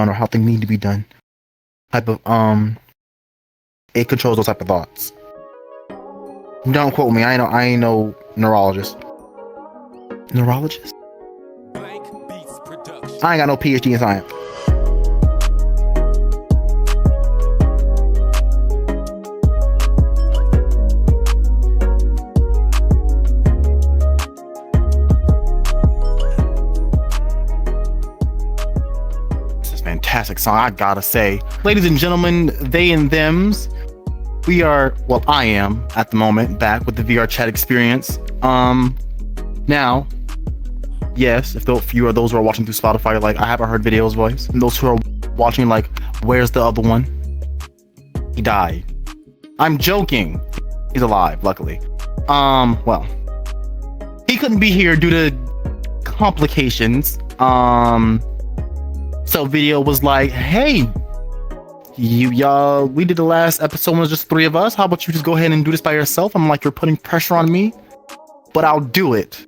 or how things need to be done. Type of it controls those type of thoughts. Don't quote me. I ain't no neurologist. Neurologist? I ain't got no PhD in science. Fantastic song, I gotta say. Ladies and gentlemen, they and thems, we are, well, I am at the moment back with the VRChat experience. Now, yes, if you are those who are watching through Spotify, you're like, I haven't heard Video's voice. And those who are watching, like, where's the other one? He died. I'm joking. He's alive, luckily. Well, he couldn't be here due to complications. So Video was like, hey, y'all, we did the last episode when it was just 3 of us. How about you just go ahead and do this by yourself? I'm like, you're putting pressure on me, but I'll do it.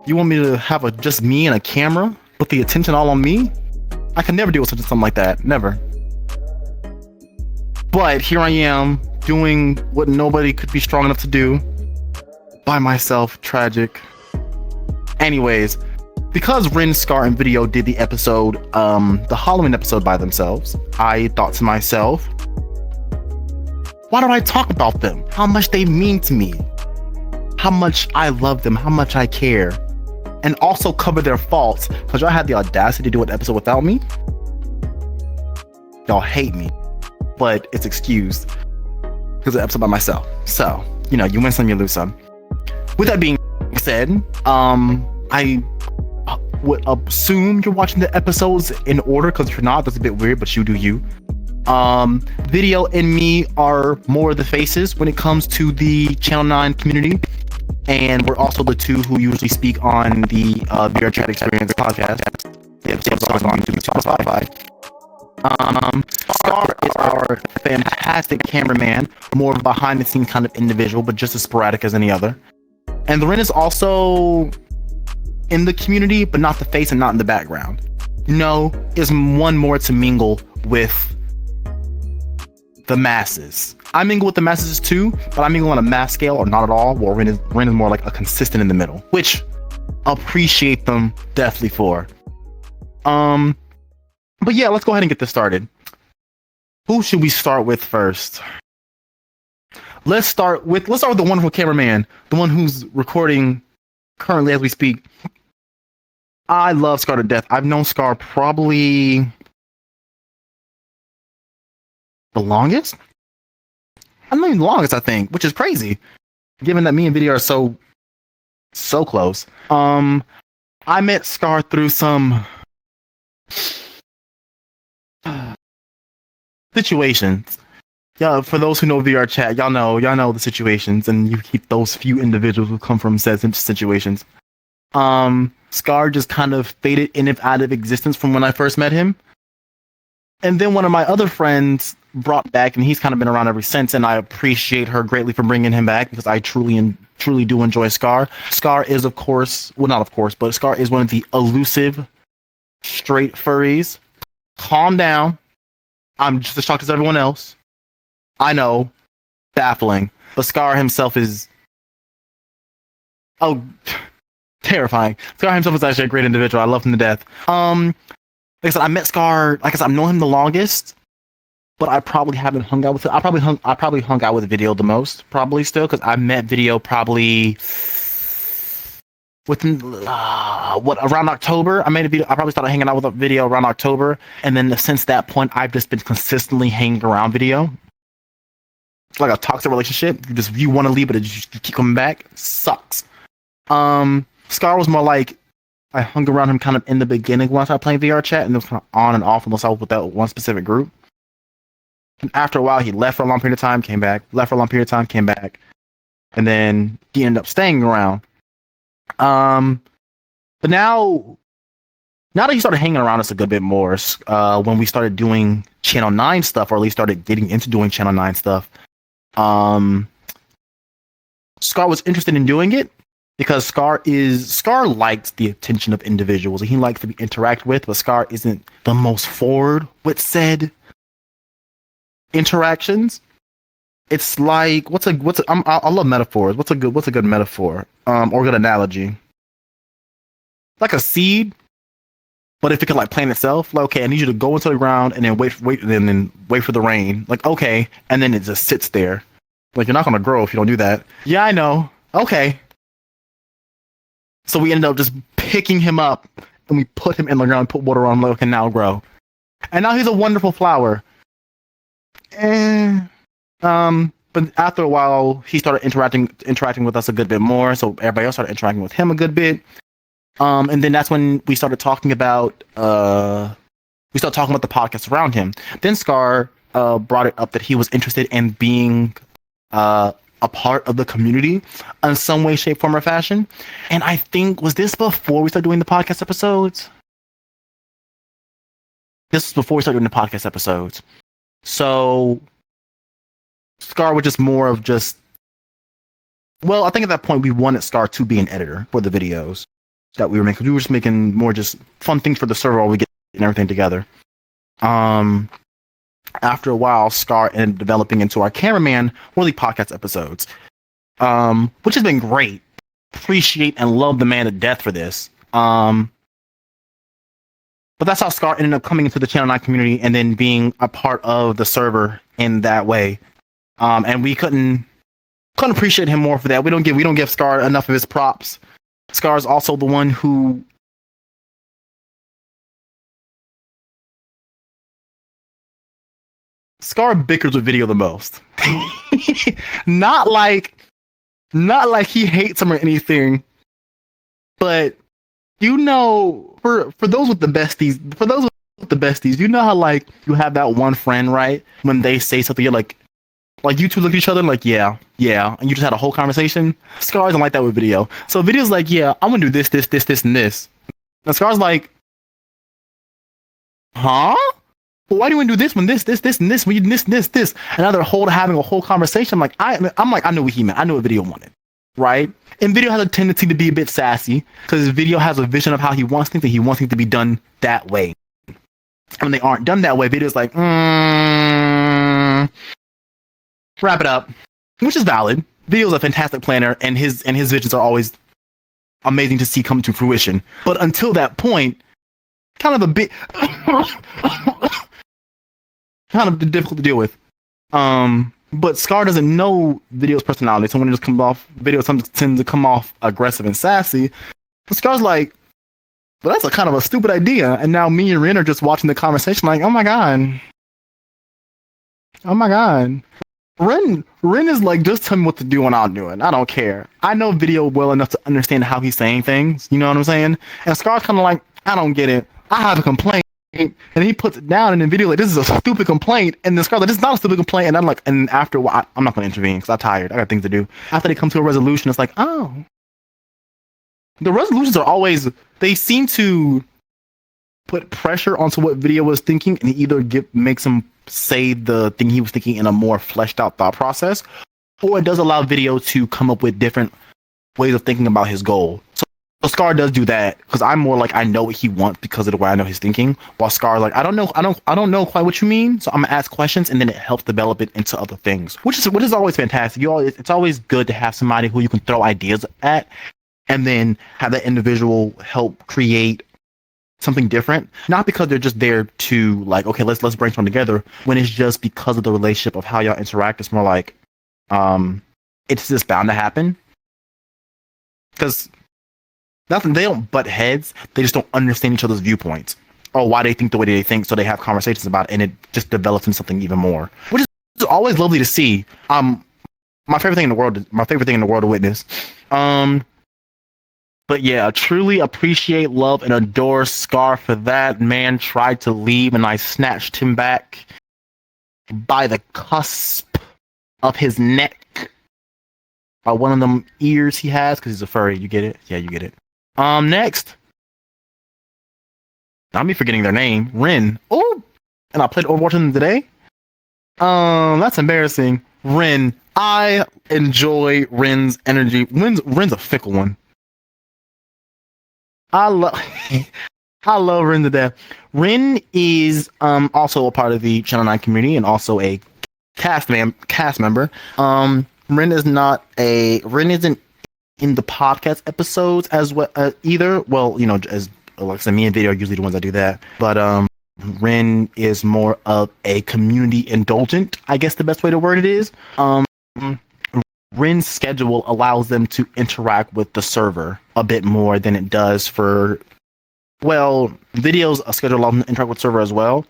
You want me to have just me and a camera? Put the attention all on me? I can never deal with something like that. Never. But here I am doing what nobody could be strong enough to do by myself. Tragic. Anyways, because Ren, Scar, and Video did the episode, the Halloween episode by themselves, I thought to myself, why don't I talk about them? How much they mean to me? How much I love them? How much I care? And also cover their faults, because y'all had the audacity to do an episode without me. Y'all hate me, but it's excused because it's an episode by myself. So, you know, you win some, you lose some. With that being said, I would assume you're watching the episodes in order, because if you're not, that's a bit weird, but you do you. Video and me are more of the faces when it comes to the Channel 9 community, and we're also the two who usually speak on the VRChat Experience podcast. The episodes are on Spotify. Scar is our fantastic cameraman, more of a behind-the-scenes kind of individual, but just as sporadic as any other. And Loren is also in the community, but not the face and not in the background. No, is one more to mingle with the masses. I mingle with the masses too, but I mingle on a mass scale or not at all, where Ren is more like a consistent in the middle, which appreciate them definitely for. But yeah, let's go ahead and get this started. Who should we start with first? Let's start with the wonderful cameraman, the one who's recording currently as we speak. I love Scar to death. I've known Scar probably the longest. I'm not even the longest, I think, which is crazy, given that me and Video are so close. I met Scar through some situations. Yeah, for those who know VRChat, y'all know the situations, and you keep those few individuals who come from said situations. Scar just kind of faded in and out of existence from when I first met him. And then one of my other friends brought back, and he's kind of been around ever since, and I appreciate her greatly for bringing him back, because I truly do enjoy Scar. Scar is, of course, well, not of course, but Scar is one of the elusive straight furries. Calm down. I'm just as shocked as everyone else. I know, baffling, but Scar himself is terrifying. Scar himself is actually a great individual. I love him to death. Like I said, I met Scar. Like I said, I've known him the longest, but I probably haven't hung out with him. I probably hung out with Video the most, probably still, because I met Video probably within around October. I probably started hanging out with Video around October, and then since that point, I've just been consistently hanging around Video. It's like a toxic relationship. You want to leave, but you keep coming back. It sucks. Scar was more like, I hung around him kind of in the beginning when I started playing VRChat, and it was kind of on and off unless I was with that one specific group. And after a while, he left for a long period of time, came back, left for a long period of time, came back, and then he ended up staying around. But now that he started hanging around us a good bit more, when we started doing Channel 9 stuff, or at least started getting into doing Channel 9 stuff, Scar was interested in doing it, because Scar likes the attention of individuals and he likes to be interacted with, but Scar isn't the most forward with said interactions. It's like I love metaphors. What's a good metaphor? Or good analogy? Like a seed, but if it can like plant itself, like okay, I need you to go into the ground and then wait and then wait for the rain. Like okay, and then it just sits there. Like you're not gonna grow if you don't do that. Yeah, I know. Okay. So we ended up just picking him up and we put him in the ground, put water on him, like, okay, now grow. And now he's a wonderful flower. But after a while, he started interacting with us a good bit more. So everybody else started interacting with him a good bit. And then that's when we started talking about the podcast around him. Then Scar brought it up that he was interested in being a part of the community in some way, shape, form, or fashion. And I think, was this before we started doing the podcast episodes? This was before we started doing the podcast episodes. So Scar was just more of just, well, I think at that point we wanted Scar to be an editor for the videos that we were making. We were just making more just fun things for the server while we get everything together. After a while, Scar ended up developing into our cameraman for the podcast episodes, which has been great. Appreciate and love the man to death for this. But that's how Scar ended up coming into the Channel 9 community and then being a part of the server in that way. And we couldn't appreciate him more for that. We don't give Scar enough of his props. Scar is also the one who Scar bickers with video the most. not like he hates him or anything, but you know, for those with the besties, you know how like you have that one friend, right? When they say something, you're like you two look at each other and like, yeah, and you just had a whole conversation. Scar isn't like that with video. So video's like, yeah, I'm gonna do this, and this. And Scar's like, huh? Well, why do you want to do this when this, and this, when you this? And now they're having a whole conversation. I know what he meant. I know what video wanted, right? And video has a tendency to be a bit sassy because video has a vision of how he wants things, and he wants things to be done that way. And when they aren't done that way, video's like, wrap it up, which is valid. Video's a fantastic planner, and his visions are always amazing to see come to fruition. But until that point, kind of a bit. Kind of difficult to deal with. But Scar doesn't know video's personality, so when it just comes off, video tends to come off aggressive and sassy. But Scar's like, well, that's a kind of a stupid idea. And now me and Rin are just watching the conversation like, oh my god. Rin is like, just tell me what to do and I'll do it. I don't care. I know video well enough to understand how he's saying things. You know what I'm saying? And Scar's kind of like, I don't get it. I have a complaint. And he puts it down and in video like, this is a stupid complaint. And then Scar's like, this is not a stupid complaint. And I'm like, and after a while, I'm not going to intervene because I'm tired. I got things to do. After they come to a resolution, it's like, oh. The resolutions are always, they seem to put pressure onto what video was thinking and either makes him say the thing he was thinking in a more fleshed out thought process, or it does allow video to come up with different ways of thinking about his goal. So Scar does do that because I'm more like, I know what he wants because of the way I know his thinking, while Scar like, I don't know quite what you mean, so I'm gonna ask questions and then it helps develop it into other things, which is always fantastic. It's always good to have somebody who you can throw ideas at and then have that individual help create something different, not because they're just there to like, okay, let's brainstorm together, when it's just because of the relationship of how y'all interact. It's more like it's just bound to happen because nothing, they don't butt heads, they just don't understand each other's viewpoints or why they think the way they think, so they have conversations about it and it just develops into something even more, which is always lovely to see. My favorite thing in the world to witness. But yeah, truly appreciate, love, and adore Scar for that. Man tried to leave and I snatched him back by the cusp of his neck, by one of them ears he has, because he's a furry. You get it? Yeah, you get it. Next. Not me forgetting their name. Rin. Oh, and I played Overwatch with them today. That's embarrassing. Rin. I enjoy Rin's energy. Rin's a fickle one. I love I love Rin to death. Rin is also a part of the Channel 9 community and also a cast member. Rin isn't in the podcast episodes as well either. Well, you know, as like I said, me and Video are usually the ones that do that. But Rin is more of a community indulgent, I guess the best way to word it is. Rin's schedule allows them to interact with the server a bit more than it does for, well, Video's schedule allows them to interact with server as well.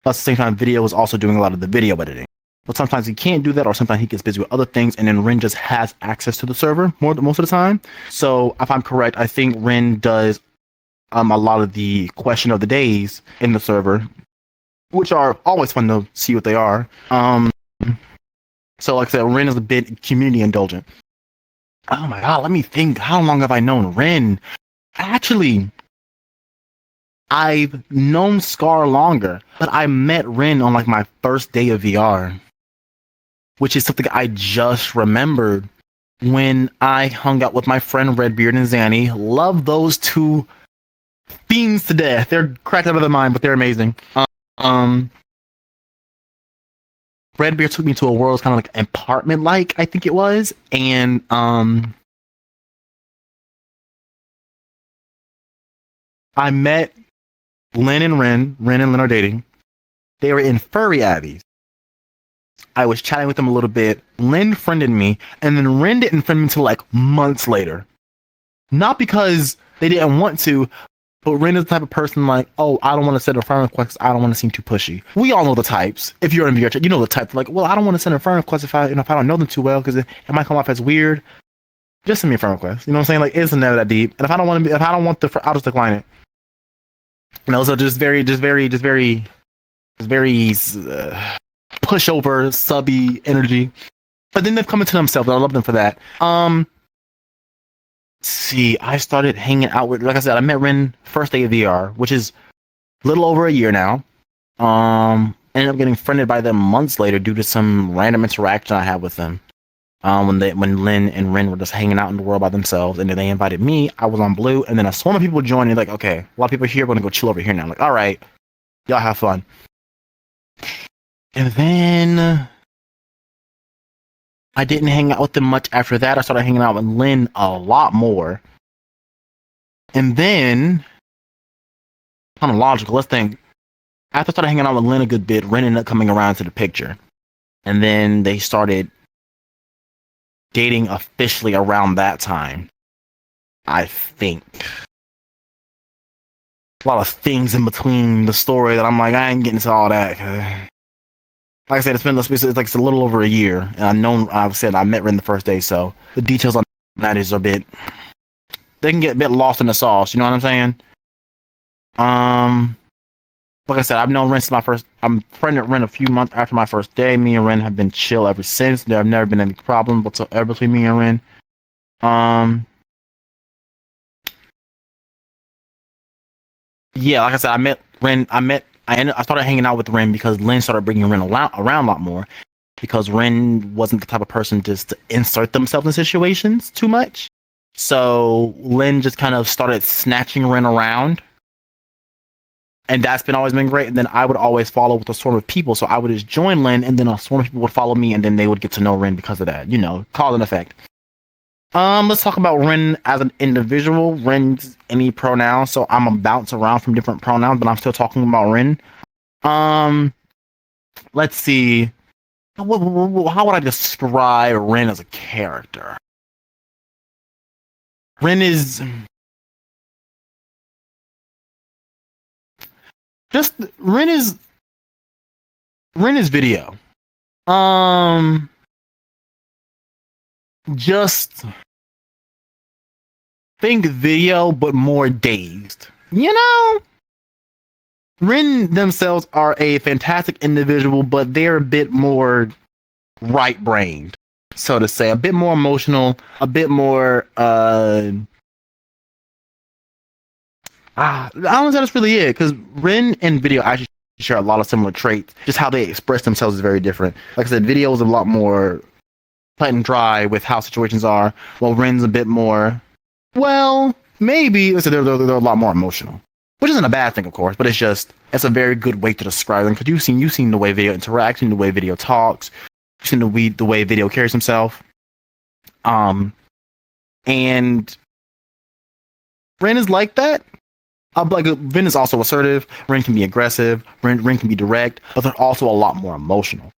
But at the same time, Video is also doing a lot of the video editing. But sometimes he can't do that, or sometimes he gets busy with other things, and then Rin just has access to the server most of the time. So if I'm correct, I think Rin does a lot of the question of the days in the server, which are always fun to see what they are. So like I said, Rin is a bit community indulgent. Oh my god, let me think. How long have I known Rin? Actually, I've known Scar longer, but I met Rin on like my first day of VR, which is something I just remembered when I hung out with my friend Redbeard and Zanny. Love those two fiends to death. They're cracked out of their mind, but they're amazing. Redbeard took me to a world kind of like apartment-like, I think it was, and I met Lynn and Rin. Rin and Lynn are dating. They were in furry abbeys. I was chatting with them a little bit. Lynn friended me, and then Rin didn't friend me until like months later. Not because they didn't want to, but Rin is the type of person like, oh, I don't want to send a friend request. I don't want to seem too pushy. We all know the types. If you're in VRChat, you know the type. Like, well, I don't want to send a friend request if I don't know them too well because it might come off as weird. Just send me a friend request. You know what I'm saying? Like, it's never that deep. And if I don't want I'll just decline it. You know, so just very pushover, subby energy. But then they've come into themselves. And I love them for that. See, I started hanging out with, like I said, I met Rin first day of VR, which is a little over a year now. Ended up getting friended by them months later due to some random interaction I had with them. When Lynn and Rin were just hanging out in the world by themselves, and then they invited me. I was on blue, and then a swarm of people joined. Like, okay, a lot of people here. We're gonna go chill over here now. I'm like, all right, y'all have fun. And then I didn't hang out with them much after that. I started hanging out with Lynn a lot more. And then, kind of logical, let's think. After I started hanging out with Lynn a good bit, Rin ended up coming around to the picture. And then they started dating officially around that time, I think. A lot of things in between the story that I'm like, I ain't getting to all that. Like I said, it's like a little over a year, and I met Rin the first day, so the details on that is they can get a bit lost in the sauce. You know what I'm saying? Like I said, I've known Rin since I'm friended with Rin a few months after my first day. Me and Rin have been chill ever since. There have never been any problem whatsoever between me and Rin. Yeah, like I said, I met Rin. I started hanging out with Rin because Lynn started bringing Rin around a lot more. Because Rin wasn't the type of person just to insert themselves in situations too much. So Lynn just kind of started snatching Rin around. And that's always been great. And then I would always follow with a swarm of people. So I would just join Lynn, and then a swarm of people would follow me, and then they would get to know Rin because of that. You know, cause and effect. Let's talk about Rin as an individual. Rin's any pronoun, so I'm gonna bounce around from different pronouns, but I'm still talking about Rin. Let's see. How would I describe Rin as a character? Rin is Video. Just think Video, but more dazed. You know? Rin themselves are a fantastic individual, but they're a bit more right-brained, so to say. A bit more emotional, a bit more, I don't know if that's really it, because Rin and Video actually share a lot of similar traits. Just how they express themselves is very different. Like I said, Video is a lot more cut and dry with how situations are, while Rin's a bit more, well, maybe so they're a lot more emotional, which isn't a bad thing, of course, but it's a very good way to describe them, because you've seen the way video interacts, the way video talks, you've seen the way video carries himself. And Ren is like that. Like Ren is also assertive. Ren can be aggressive. Ren can be direct, but they're also a lot more emotional.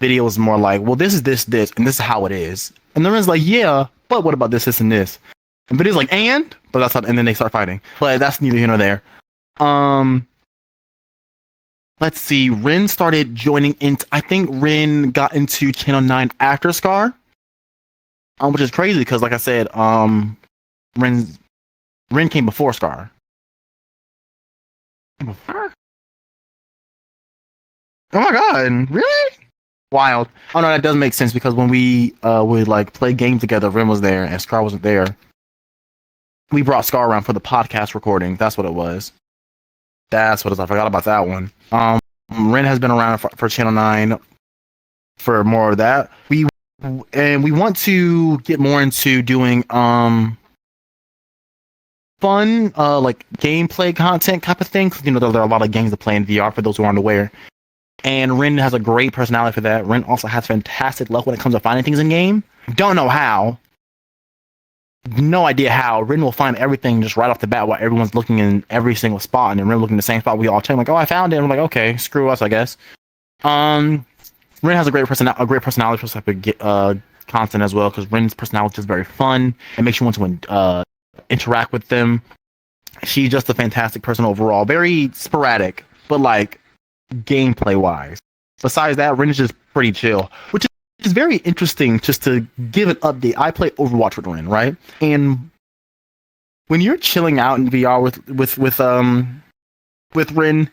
Video is more like, well, this is this, and this is how it is. And then Ren's like, yeah, but what about this, and this? And Video's like, but that's not, and then they start fighting. But that's neither here nor there. Let's see. Ren started joining into. I think Ren got into Channel 9 after Scar. Which is crazy because, like I said, Ren came before Scar. Before? Oh my god! Really? Wild. Oh no, that does make sense because when we would like play games together, Ren was there and Scar wasn't there. We brought Scar around for the podcast recording. That's what it was. That's what it was. I forgot about that one. Ren has been around for Channel 9 for more of that. We want to get more into doing fun like gameplay content type of thing. Cause, there are a lot of games to play in VR for those who aren't aware. And Ren has a great personality for that. Ren also has fantastic luck when it comes to finding things in game. Don't know how. No idea how. Ren will find everything just right off the bat while everyone's looking in every single spot, and then Ren looking in the same spot. We all check like, oh, I found it. And we're like, okay, screw us, I guess. Ren has a great personality for type of content as well, because Ren's personality is very fun. It makes you want to interact with them. She's just a fantastic person overall. Very sporadic, but like gameplay wise. Besides that, Ren is just pretty chill, which is very interesting. Just to give an update, I play Overwatch with Ren, right? And when you're chilling out in VR with Ren,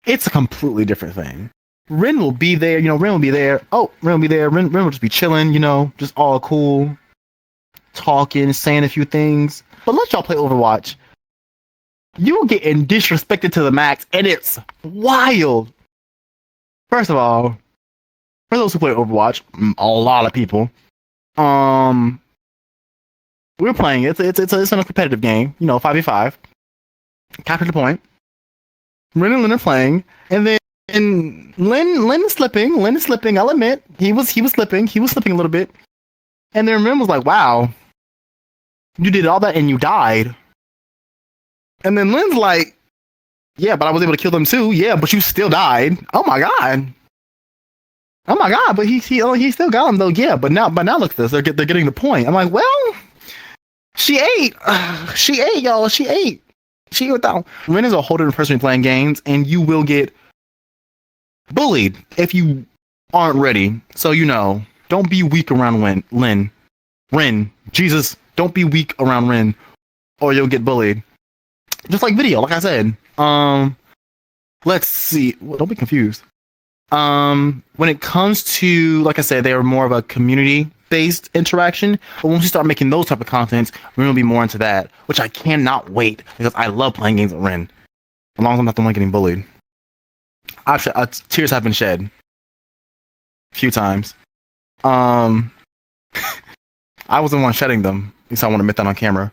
it's a completely different thing. Ren will be there, Ren will be there. Oh, Ren will be there. Ren will just be chilling, just all cool, talking, saying a few things. But let y'all play Overwatch. You'll get disrespected to the max, and it's wild. First of all, for those who play Overwatch, a lot of people, we're playing it. It's a competitive game, 5v5. Capture the point. Ren and Lynn are playing, and then. And Lynn is slipping. I'll admit he was slipping. He was slipping a little bit. And then Ren was like, "Wow, you did all that and you died." And then Lynn's like, "Yeah, but I was able to kill them too. Yeah, but you still died. Oh my god. But he still got him though. Yeah, but now look at this. They're getting the point." I'm like, well, she ate. She ate, y'all. She ate without. Ren is a whole different person playing games, and you will get bullied if you aren't ready. So don't be weak around Ren. Jesus, don't be weak around Ren, or you'll get bullied. Just like Video, like I said. Let's see. Well, don't be confused. When it comes to, like I said, they are more of a community-based interaction. But once you start making those type of contents, Ren will be more into that, which I cannot wait because I love playing games with Ren. As long as I'm not the one getting bullied. Tears have been shed a few times. I was the one shedding them. At least I want to admit that on camera.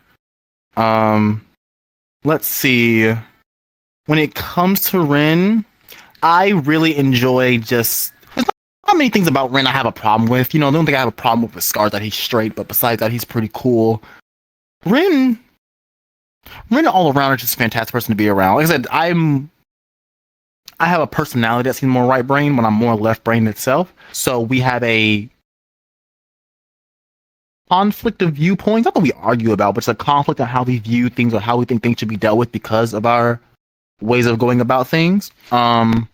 Let's see. When it comes to Ren, I really enjoy there's not many things about Ren I have a problem with. The only thing I have a problem with is Scar, that he's straight, but besides that, he's pretty cool. Ren all around is just a fantastic person to be around. Like I said, I have a personality that seems more right brain when I'm more left brain itself. So we have a conflict of viewpoints. Not that we argue about, but it's a conflict on how we view things or how we think things should be dealt with because of our ways of going about things. Like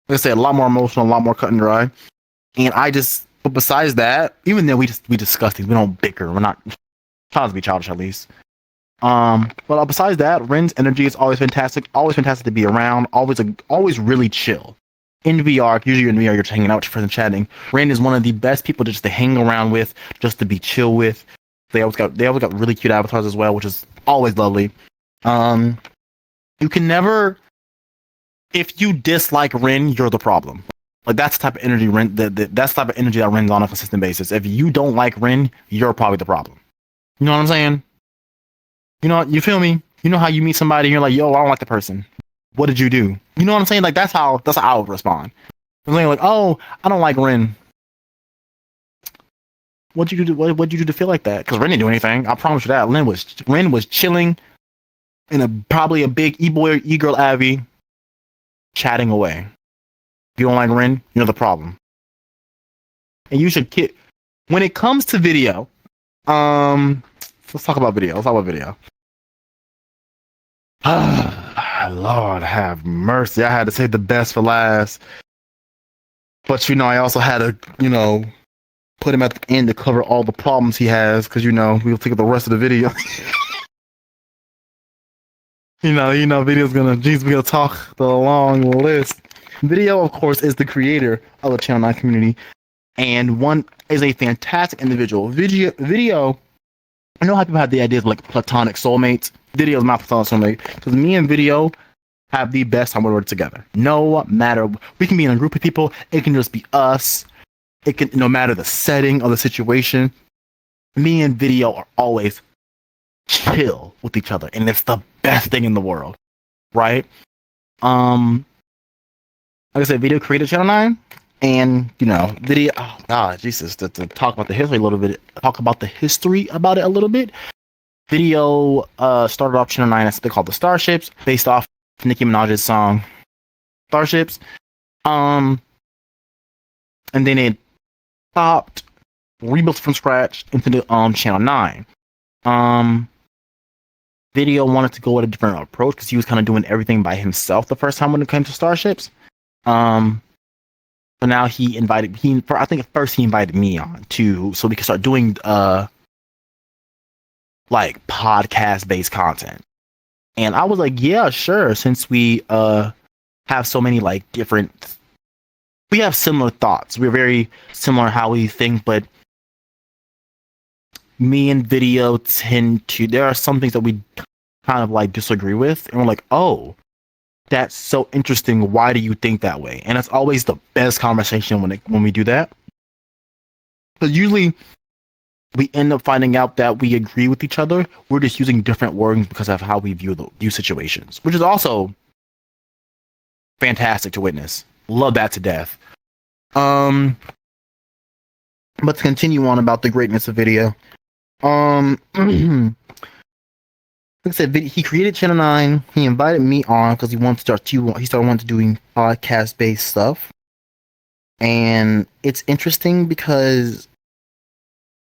I said, a lot more emotional, a lot more cut and dry. And but besides that, even though we discuss things, we don't bicker. We're not trying to be childish at least. But besides that, Ren's energy is always fantastic to be around, always really chill. In VR, usually in VR, you're just hanging out with your friends and chatting. Ren is one of the best people just to hang around with, just to be chill with. They always got really cute avatars as well, which is always lovely. You can never, if you dislike Ren, you're the problem. Like that's the type of energy that's the type of energy that Ren's on a consistent basis. If you don't like Ren, you're probably the problem. You know what I'm saying? You know, you feel me? You know how you meet somebody and you're like, yo, I don't like the person. What did you do? You know what I'm saying? Like that's how I would respond. I'm like, oh, I don't like Ren. What'd you do? What'd you do to feel like that? Because Ren didn't do anything. I promise you that. Ren was chilling in probably a big e-boy, e-girl Abby, chatting away. If you don't like Ren, you're the problem. And you should when it comes to video, let's talk about video. Lord have mercy. I had to save the best for last. But I also had to, put him at the end to cover all the problems he has, because we'll take the rest of the video. Video's we're gonna talk the long list. Video, of course, is the creator of the Channel 9 community, and one is a fantastic individual. Video, I know how people have the ideas of like platonic soulmates. Video is my platonic soulmate, because me and Video have the best time when we're together. No matter, we can be in a group of people, it can just be us. It can, no matter the setting or the situation, me and Video are always chill with each other, and it's the best thing in the world, right? Like I said, Video created Channel 9, and Video. Oh God, Jesus! To talk about the history a little bit, about it a little bit. Video started off Channel 9 as something called the Starships, based off Nicki Minaj's song Starships. And then it stopped, rebuilt from scratch into the Channel 9. Video wanted to go with a different approach because he was kind of doing everything by himself the first time when it came to Starships. So now he invited I think at first he invited me on too, so we could start doing like podcast based content. And I was like, yeah, sure, since we have so many like we have similar thoughts. We're very similar how we think, but me and Video there are some things that we kind of like disagree with, and we're like, oh, that's so interesting. Why do you think that way? And it's always the best conversation when we do that. Because usually we end up finding out that we agree with each other. We're just using different words because of how we view situations, which is also fantastic to witness. Love that to death. But to continue on about the greatness of Video. Like I said, he created Channel 9. He invited me on because he started wanting to doing podcast based stuff. And it's interesting because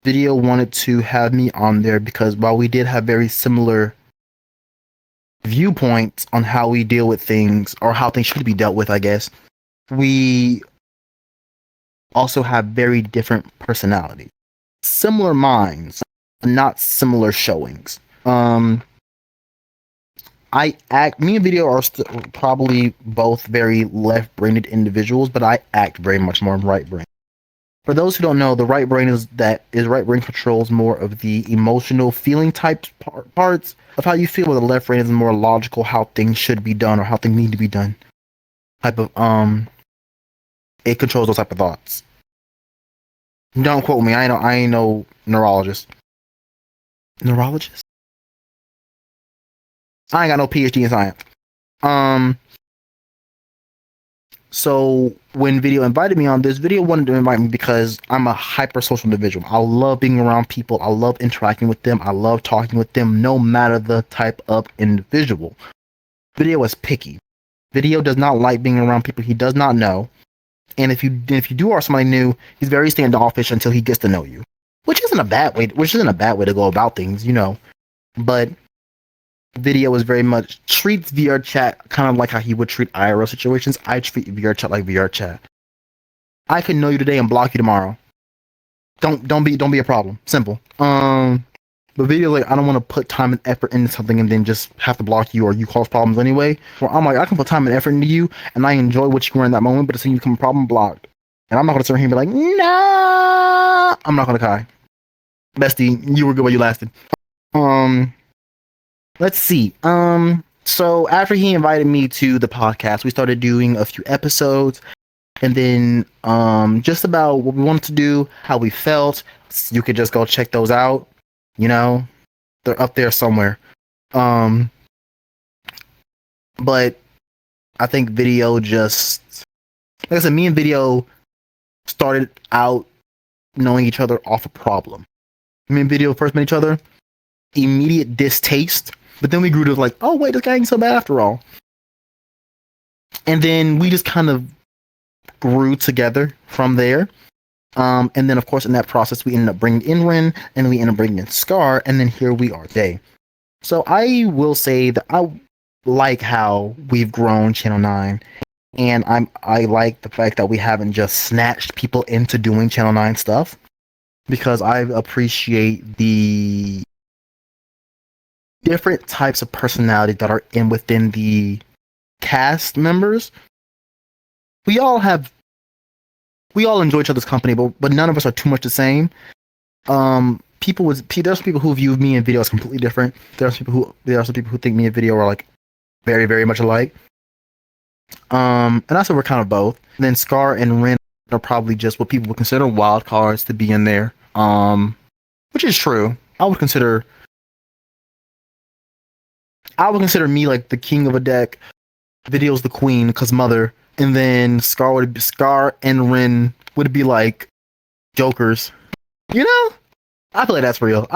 Video wanted to have me on there because while we did have very similar viewpoints on how we deal with things, or how things should be dealt with, I guess, we also have very different personalities. Similar minds, not similar showings. Me and Video are probably both very left-brained individuals, but I act very much more right-brained. For those who don't know, the right brain right brain controls more of the emotional feeling type parts of how you feel, where the left brain is more logical, how things should be done or how things need to be done. Type of it controls those type of thoughts. Don't quote me. I ain't no neurologist. Neurologist? I ain't got no PhD in science. So when Video invited me on this, Video wanted to invite me because I'm a hyper social individual. I love being around people. I love interacting with them. I love talking with them, no matter the type of individual. Video is picky. Video does not like being around people he does not know. And if you do are somebody new, he's very standoffish until he gets to know you, which isn't a bad way to go about things, But Video is very much treats VRChat kind of like how he would treat IRL situations. I treat VRChat like VRChat. I can know you today and block you tomorrow. Don't be a problem. Simple. But Video, like, I don't want to put time and effort into something and then just have to block you or you cause problems anyway. Where I'm like, I can put time and effort into you and I enjoy what you were in that moment, but as soon as you become a problem, blocked. And I'm not gonna sit here and be like, nah. I'm not gonna cry. Bestie, you were good while you lasted. Let's see. So after he invited me to the podcast, we started doing a few episodes, and then just about what we wanted to do, how we felt. You could just go check those out. They're up there somewhere. Um, but I think video just, like I said, me and video started out knowing each other off a problem. Me and video first met each other, immediate distaste, but then we grew to like, oh wait, this guy ain't so bad after all. And then we just kind of grew together from there. And then, of course, in that process, we ended up bringing in Rin, and we ended up bringing in Scar, and then here we are today. So I will say that I like how we've grown Channel 9, and I like the fact that we haven't just snatched people into doing Channel 9 stuff, because I appreciate the different types of personality that are within the cast members. We all enjoy each other's company, but none of us are too much the same. There's people who view me and video as completely different. There are some people who think me and video are like very, very much alike. And I said we're kind of both. And then Scar and Ren are probably just what people would consider wild cards to be in there. Which is true. I would consider me like the king of a deck. Video's the queen because mother. And then Scar and Ren would be like jokers. You know? I feel like that's real.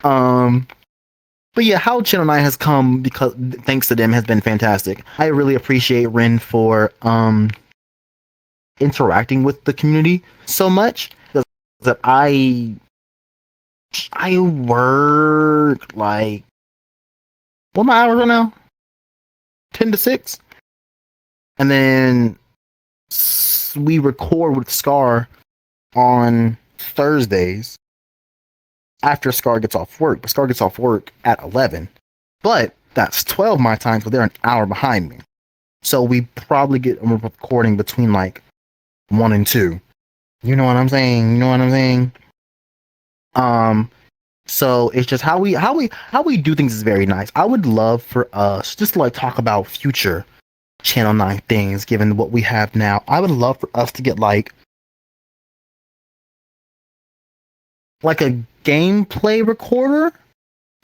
But yeah, how Channel 9 has come because thanks to them has been fantastic. I really appreciate Ren for interacting with the community so much that I work like, what my hours are now? 10 to 6. And then we record with Scar on Thursdays after Scar gets off work. But Scar gets off work at 11. But that's 12 my time, so they're an hour behind me. So we probably get a recording between like 1 and 2. You know what I'm saying? So it's just how we do things is very nice. I would love for us just to like talk about future Channel 9 things, given what we have now. I would love for us to get like a gameplay recorder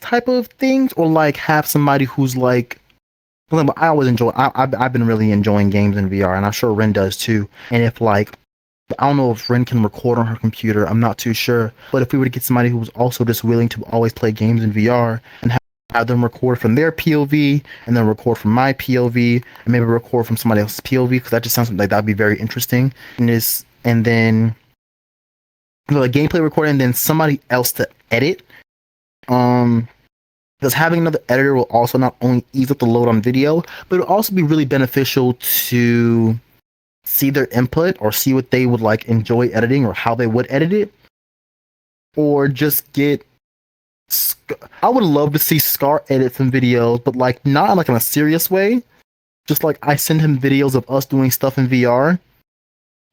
type of things, or like have somebody who's like, I always enjoy. I've been really enjoying games in VR, and I'm sure Ren does too. And if like, I don't know if Ren can record on her computer, I'm not too sure. But if we were to get somebody who was also just willing to always play games in VR and have them record from their POV and then record from my POV and maybe record from somebody else's POV, because that just sounds like that'd be very interesting. And then a gameplay recording and then somebody else to edit. Because having another editor will also not only ease up the load on video, but it'll also be really beneficial to see their input or see what they would like enjoy editing or how they would edit it. Or just get, I would love to see Scar edit some videos, but like not like in a serious way. Just like I send him videos of us doing stuff in VR,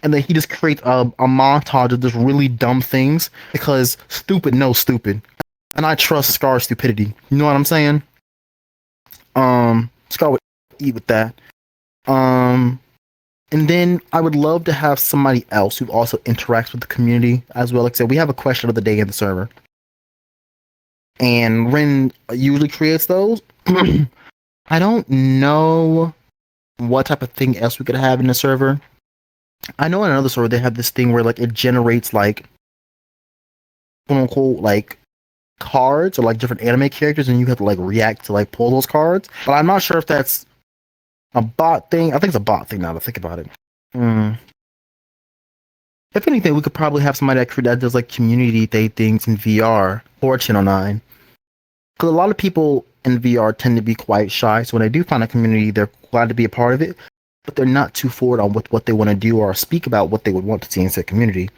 and then he just creates a montage of just really dumb things because stupid knows stupid. And I trust Scar's stupidity. You know what I'm saying? Scar would eat with that. And then I would love to have somebody else who also interacts with the community as well. Like I said, we have a question of the day in the server. And Ren usually creates those. I don't know what type of thing else we could have in the server. I know in another server they have this thing where like it generates like, quote unquote, like cards or like different anime characters, and you have to like react to like pull those cards. But I'm not sure if that's a bot thing. I think it's a bot thing now that I think about it. If anything, we could probably have somebody that does like community day things in VR for Channel 9. Because a lot of people in VR tend to be quite shy, so when they do find a community, they're glad to be a part of it, but they're not too forward on what they want to do or speak about what they would want to see in said community.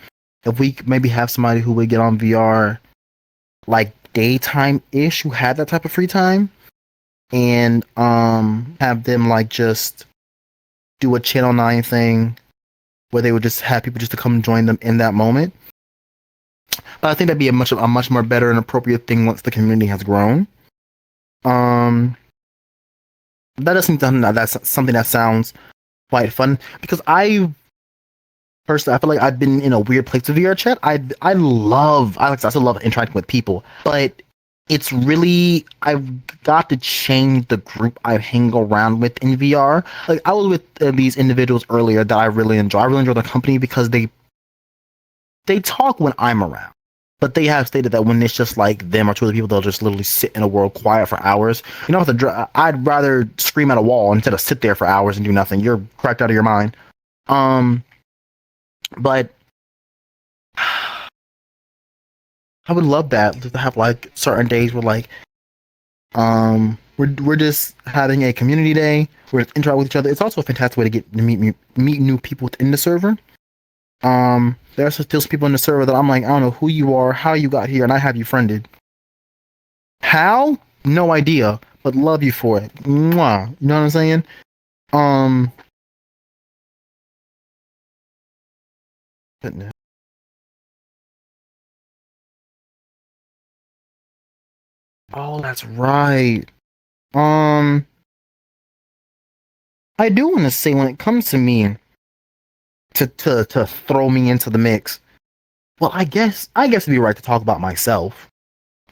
If we maybe have somebody who would get on VR like daytime-ish, who had that type of free time, and have them like just do a Channel 9 thing where they would just have people just to come join them in that moment. But I think that'd be a much more better and appropriate thing once the community has grown. That doesn't sound that's something that sounds quite fun, because I personally, I feel like I've been in a weird place with VRChat. I still love interacting with people, but it's really, I've got to change the group I hang around with in VR. Like I was with these individuals earlier that I really enjoy. I really enjoy the company because they talk when I'm around. But they have stated that when it's just like them or two other people, they'll just literally sit in a world quiet for hours. You know, I'd rather scream at a wall instead of sit there for hours and do nothing. You're cracked out of your mind. But I would love that to have like certain days where like we're just having a community day. We're interact with each other. It's also a fantastic way to get to meet new people within the server. There's still some people in the server that I'm like, I don't know who you are, how you got here, and I have you friended. How? No idea, but love you for it. Mwah. You know what I'm saying? Goodness. Oh, that's right. I do want to say when it comes to me to throw me into the mix. Well, I guess it'd be right to talk about myself.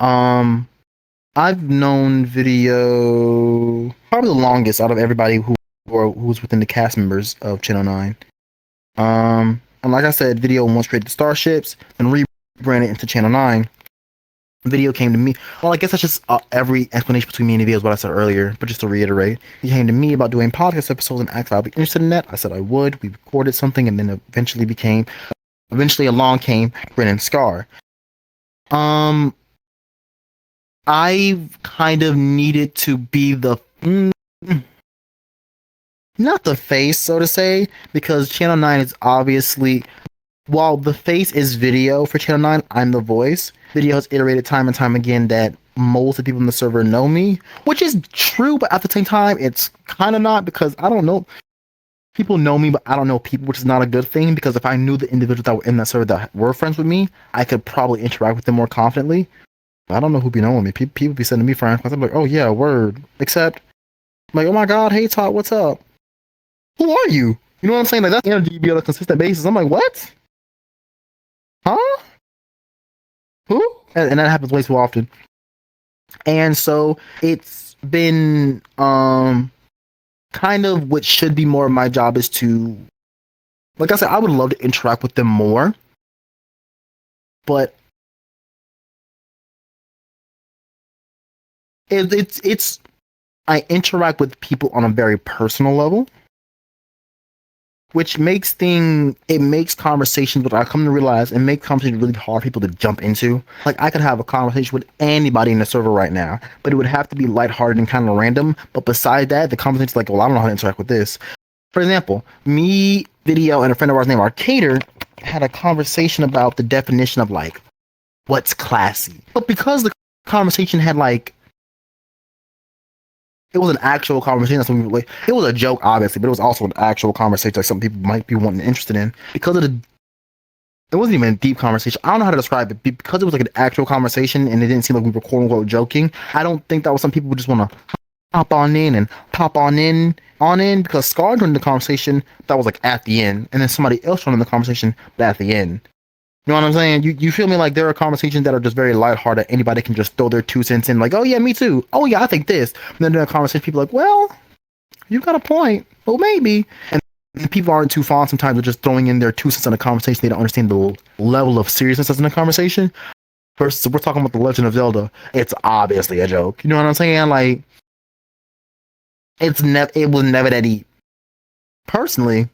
I've known Video probably the longest out of everybody who's within the cast members of Channel 9. And like I said, Video once created the Starships and rebranded into Channel 9. Video came to me. Well, I guess that's just every explanation between me and Video is what I said earlier. But just to reiterate, he came to me about doing podcast episodes and asked if I'd be interested in that. I said I would. We recorded something, and then eventually along came Bryn and Scar. I kind of needed to be the not the face, so to say, because Channel 9 is obviously, while the face is Video for Channel 9, I'm the voice. Video has iterated time and time again that most of the people in the server know me, which is true, but at the same time, it's kind of not, because I don't know. People know me, but I don't know people, which is not a good thing, because if I knew the individuals that were in that server that were friends with me, I could probably interact with them more confidently. I don't know who be knowing me. People be sending me friends. I'm like, oh yeah, word. Except, I'm like, oh my god, hey Todd, what's up? Who are you? You know what I'm saying? Like, that's energy be on a consistent basis. I'm like, what? Huh? Who? And that happens way too often. And so it's been kind of what should be more of my job is to, like I said, I would love to interact with them more, but it's I interact with people on a very personal level, which makes conversations, but I come to realize it makes conversations really hard for people to jump into. Like, I could have a conversation with anybody in the server right now, but it would have to be lighthearted and kind of random. But beside that, the conversation's like, well, I don't know how to interact with this. For example, me, Video, and a friend of ours named Arcader had a conversation about the definition of, like, what's classy. But because the conversation had, like, it was an actual conversation. That's what it was a joke, obviously, but it was also an actual conversation like some people might be wanting interested in. Because of it wasn't even a deep conversation. I don't know how to describe it. Because it was like an actual conversation and it didn't seem like we were quote unquote joking. I don't think that was some people who just want to hop on in and pop on in because Scar joined the conversation that was like at the end, and then somebody else joined the conversation at the end. You know what I'm saying? You feel me? Like, there are conversations that are just very lighthearted. Anybody can just throw their 2 cents in, like, oh yeah, me too. Oh yeah, I think this. And then there are conversations, people are like, well, you got a point. Well, maybe. And people aren't too fond sometimes of just throwing in their 2 cents in a conversation. They don't understand the level of seriousness that's in a conversation. Versus, we're talking about The Legend of Zelda. It's obviously a joke. You know what I'm saying? Like, it was never that deep. Personally,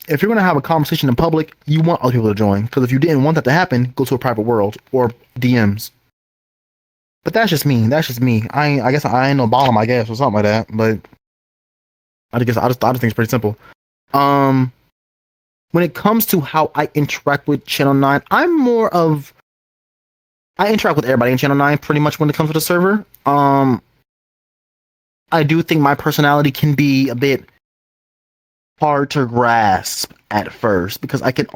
if you're going to have a conversation in public, you want other people to join. Because if you didn't want that to happen, go to a private world or DMs. But that's just me. I guess I ain't no bottom, I guess, or something like that. But I just think it's pretty simple. When it comes to how I interact with Channel 9, I interact with everybody in Channel 9 pretty much when it comes to the server. I do think my personality can be a bit hard to grasp at first because I can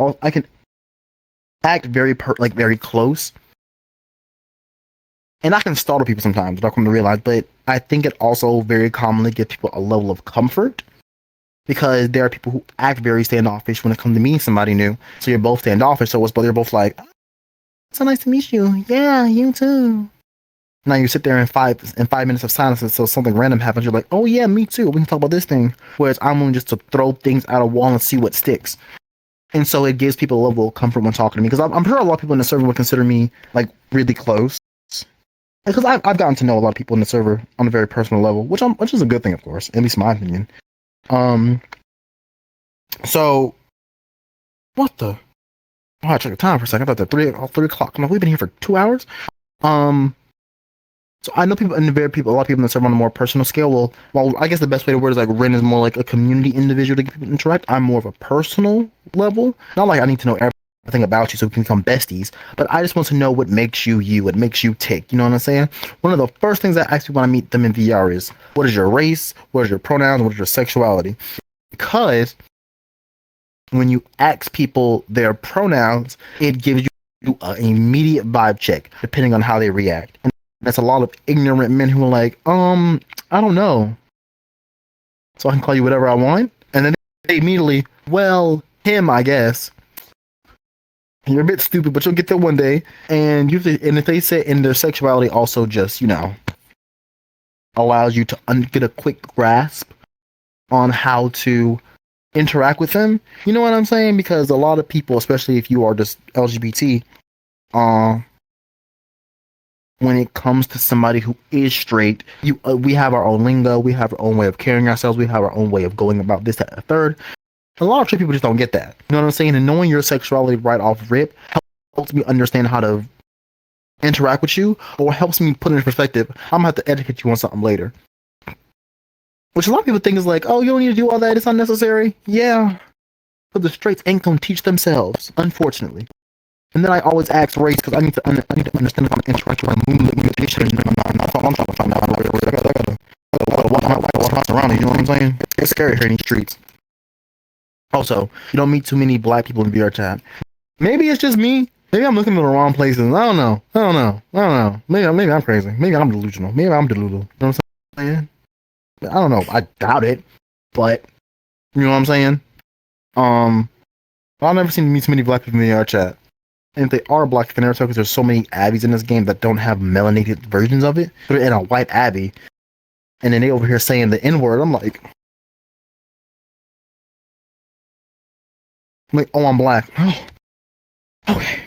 act very very close, and I can startle people sometimes. I've come to realize, but I think it also very commonly gives people a level of comfort because there are people who act very standoffish when it comes to meeting somebody new. So you're both standoffish. So they're both like, "So nice to meet you. Yeah, you too." Now you sit there in 5 minutes of silence, and so something random happens. You're like, oh yeah, me too. We can talk about this thing. Whereas I'm willing just to throw things at a wall and see what sticks. And so it gives people a level of comfort when talking to me, because I'm sure a lot of people in the server would consider me like really close. Because I've gotten to know a lot of people in the server on a very personal level, which is a good thing, of course, at least in my opinion. So what the? Oh, I checked the time for a second. I thought that 3 o'clock. I'm like, we've been here for 2 hours. So I know a lot of people in the server on a more personal scale. Well, I guess the best way to word is like Ren is more like a community individual to get people to interact. I'm more of a personal level. Not like I need to know everything about you so we can become besties, but I just want to know what makes you you, what makes you tick. You know what I'm saying? One of the first things I ask you when I meet them in VR is, what is your race? What is your pronouns? What is your sexuality? Because when you ask people their pronouns, it gives you an immediate vibe check depending on how they react. And that's a lot of ignorant men who are like, I don't know. So I can call you whatever I want? And then they immediately, well, him, I guess. You're a bit stupid, but you'll get there one day. And if they say, and their sexuality also just, allows you to get a quick grasp on how to interact with them. You know what I'm saying? Because a lot of people, especially if you are just LGBT, when it comes to somebody who is straight, we have our own lingo, we have our own way of carrying ourselves, we have our own way of going about this, that, and the third. A lot of straight people just don't get that. You know what I'm saying? And knowing your sexuality right off rip helps me understand how to interact with you, or helps me put in perspective, I'm gonna have to educate you on something later. Which a lot of people think is like, oh, you don't need to do all that, it's unnecessary. Yeah. But the straights ain't gonna teach themselves, unfortunately. And then I always ask race because I need to understand if I'm interacting with mutation. That's all I'm trying to find out. I gotta walk around, you know what I'm saying? It's scary here in these streets. Also, you don't meet too many black people in VRChat. Maybe it's just me. Maybe I'm looking in the wrong places. I don't know. Maybe I'm crazy. Maybe I'm delusional. Maybe I'm delulu. You know what I'm saying? I don't know. I doubt it. But, you know what I'm saying? I've never seen too many black people in VRChat. And if they are black, can never tell because there's so many Abbeys in this game that don't have melanated versions of it. They're in a white Abbey. And then they over here saying the N-word. I'm like, oh, I'm black. Oh, okay.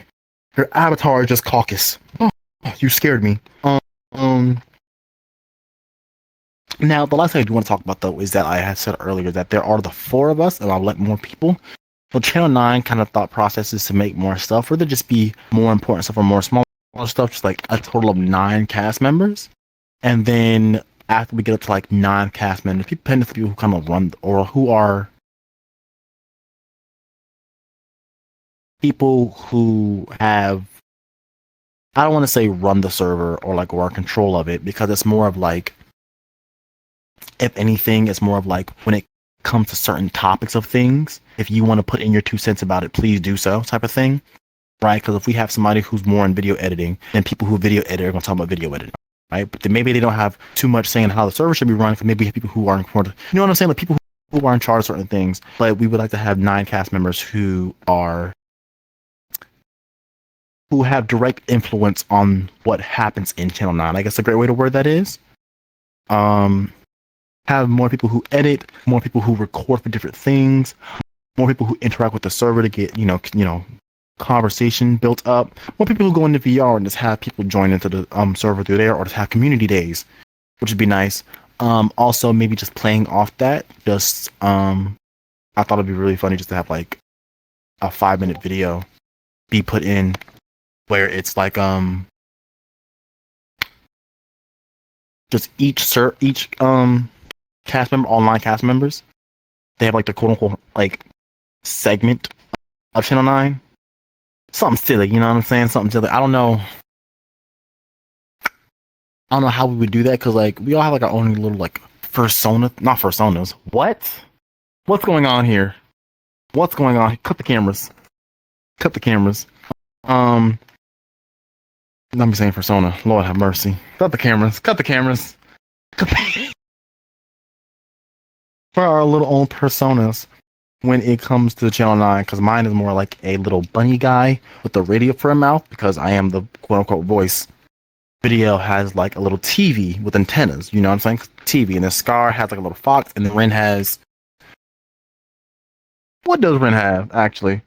Your avatar is just caucus. Oh, you scared me. Now, the last thing I do want to talk about, though, is that I had said earlier that there are the 4 of us, and I'll let more people. So Channel 9 kind of thought process is to make more stuff, or to just be more important stuff or more smaller stuff, just like a total of 9 cast members. And then after we get up to like 9 cast members, people who kind of run, or who are people who have, I don't want to say run the server or like or are control of it, because it's more of like, if anything, it's more of like when it comes to certain topics of things, if you want to put in your 2 cents about it, please do so, type of thing, right? Because if we have somebody who's more in video editing, then people who video edit are going to talk about video editing, right? But then maybe they don't have too much saying how the server should be run, because maybe we have people who are important, you know what I'm saying, like people who are in charge of certain things. But we would like to have 9 cast members who have direct influence on what happens in Channel 9. I guess a great way to word that is have more people who edit, more people who record for different things, more people who interact with the server to get, conversation built up, more people who go into VR and just have people join into the server through there, or just have community days, which would be nice. Also, maybe just playing off that, I thought it'd be really funny just to have like a 5-minute video be put in where it's like just each cast member, online cast members, they have like the quote unquote like segment of Channel 9. Something silly, you know what I'm saying? Something silly. I don't know how we would do that, because like we all have like our own little like not personas. What's going on here? What's going on? Cut the cameras. Let me saying persona. Lord have mercy. Cut the cameras. For our little own personas when it comes to Channel 9, because mine is more like a little bunny guy with the radio for a mouth, because I am the quote-unquote voice Video has like a little TV with antennas, you know what I'm saying? TV, and then Scar has like a little fox, and then Ren has. What does Ren have, actually?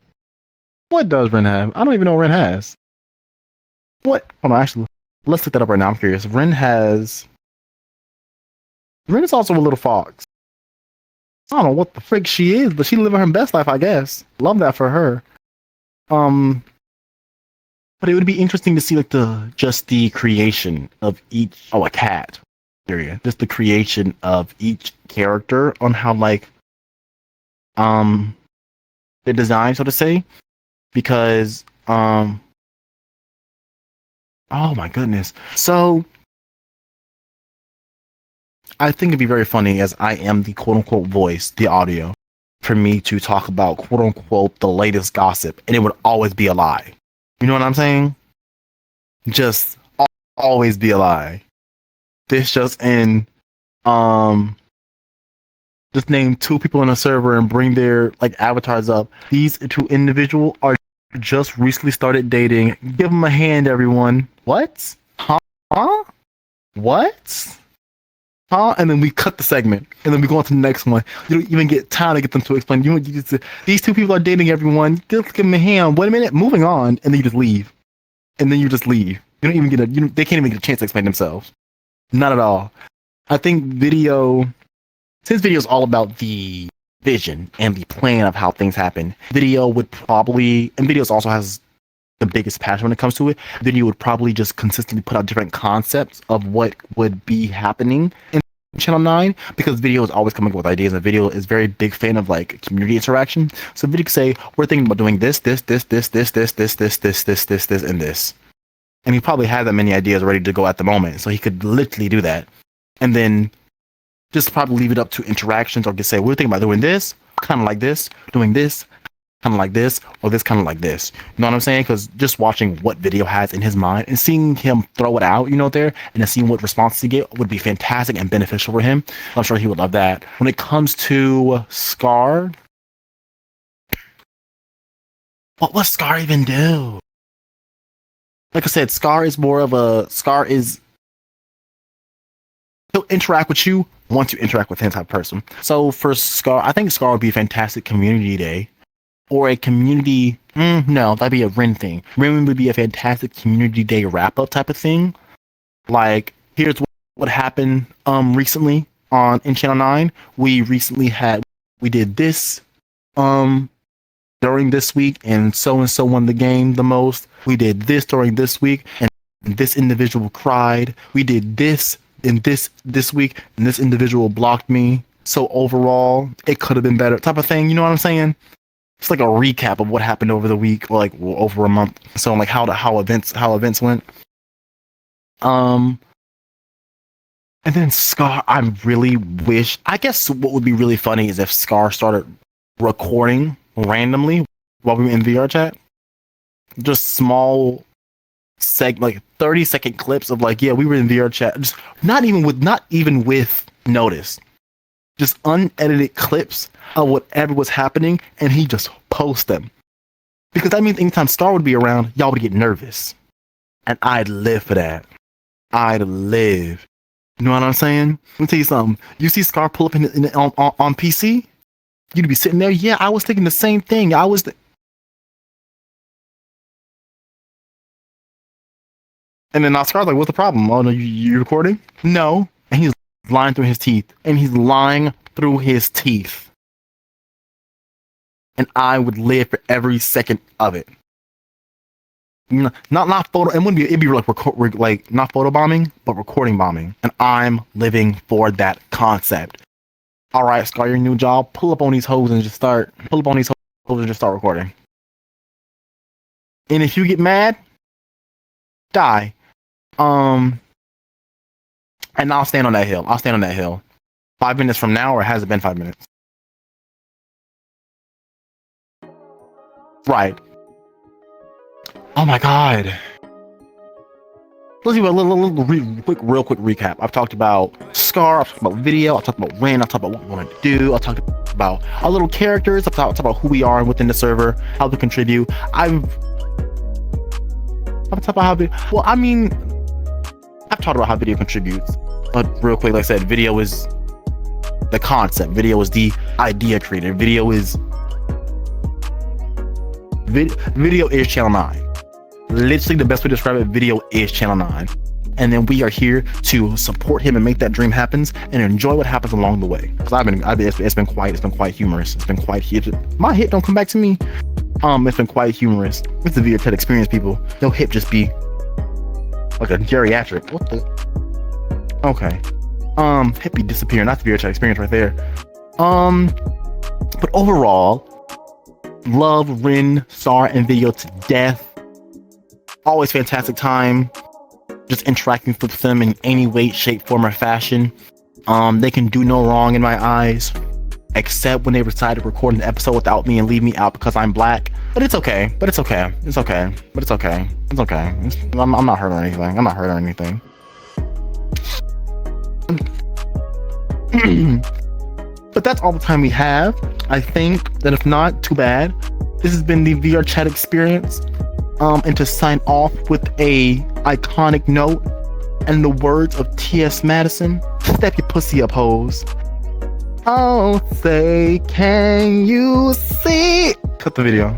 What does Ren have? I don't even know what Ren has. What? Hold on, actually, let's look that up right now. I'm curious. Ren is also a little fox. I don't know what the frick she is, but she's living her best life, I guess. Love that for her. But it would be interesting to see like the creation of each. Oh, a cat. Area. Just the creation of each character on how like the design, so to say, because oh my goodness. So I think it'd be very funny, as I am the quote unquote voice, the audio, for me to talk about quote unquote the latest gossip, and it would always be a lie. You know what I'm saying? Just always be a lie. This just in just name 2 people in a server and bring their like avatars up. These 2 individuals are just recently started dating. Give them a hand, everyone. What? Huh? What? Huh? And then we cut the segment, and then we go on to the next one. You don't even get time to get them to explain. These 2 people are dating, everyone. Just give them a hand. Wait a minute. Moving on, and then you just leave. And then you just leave. You don't even get they can't even get a chance to explain themselves. Not at all. I think since video is all about the vision and the plan of how things happen, video would probably, and videos also has the biggest passion when it comes to it, video would probably just consistently put out different concepts of what would be happening in Channel 9, because video is always coming up with ideas, and video is very big fan of like community interaction. So video could say, we're thinking about doing this, and this. And he probably had that many ideas ready to go at the moment, so he could literally do that. And then just probably leave it up to interactions, or just say, we're thinking about doing this, kind of like this, doing this, kind of like this, or this kind of like this. You know what I'm saying? Because just watching what video has in his mind and seeing him throw it out, there, and then seeing what responses he get would be fantastic and beneficial for him. I'm sure he would love that. When it comes to Scar, what will Scar even do? Like I said, Scar is he'll interact with you once you interact with him type of person. So for Scar, I think Scar would be a fantastic community day. Or a community, no, that'd be a Ren thing. Ren would be a fantastic community day wrap-up type of thing. Like, here's what happened recently in Channel 9. We did this during this week, and so won the game the most. We did this during this week, and this individual cried. We did this in this week, and this individual blocked me. So overall, it could have been better type of thing. You know what I'm saying? It's like a recap of what happened over the week, or like over a month. So like how events went. And then Scar, I guess what would be really funny is if Scar started recording randomly while we were in VRChat. Just small like 30-second clips of like, yeah, we were in VRChat. Just not even with notice. Just unedited clips of whatever was happening, and he just posts them. Because that means anytime Star would be around, y'all would get nervous. And I'd live for that. I'd live. You know what I'm saying? Let me tell you something. You see Scar pull up on PC? You'd be sitting there, yeah, I was thinking the same thing. And then now Scar's like, what's the problem? Oh, no, you recording? No. And he's lying through his teeth. And I would live for every second of it. Not photo. It'd be like not photo bombing, but recording bombing. And I'm living for that concept. All right, Scar, your new job. Pull up on these hoes and just start recording. And if you get mad, die. And I'll stand on that hill. 5 minutes from now, or has it been 5 minutes? Right. Oh my god. Let's do a real quick recap. I've talked about Scar, I've talked about video, I've talked about Ren, I've talked about what we want to do, I've talked about our little characters, I've talked about who we are within the server, how to contribute. I've talked about I've talked about how video contributes, but real quick, like I said, video is the concept. Video is the idea creator. Video is Channel 9. Literally the best way to describe it, video is Channel 9. And then we are here to support him and make that dream happen and enjoy what happens along the way. Because it's been quite humorous. It's been quite my hip don't come back to me. It's been quite humorous. It's the VRChat experience, people. Your hip just be like a geriatric. What the? Okay. Hip be disappearing. Not the VRChat experience right there. But overall, love Rin, Sar, and Video to death. Always fantastic time. Just interacting with them in any way, shape, form, or fashion. They can do no wrong in my eyes, except when they decide to record an episode without me and leave me out because I'm black. But it's okay. But it's okay. It's okay. But it's okay. It's okay. I'm not hurting anything. I'm not hurting anything. But that's all the time we have. I think that if not, too bad. This has been the VRChat experience. And to sign off with a iconic note and the words of T.S. Madison, step your pussy up, hoes. Oh, say, can you see? Cut the video.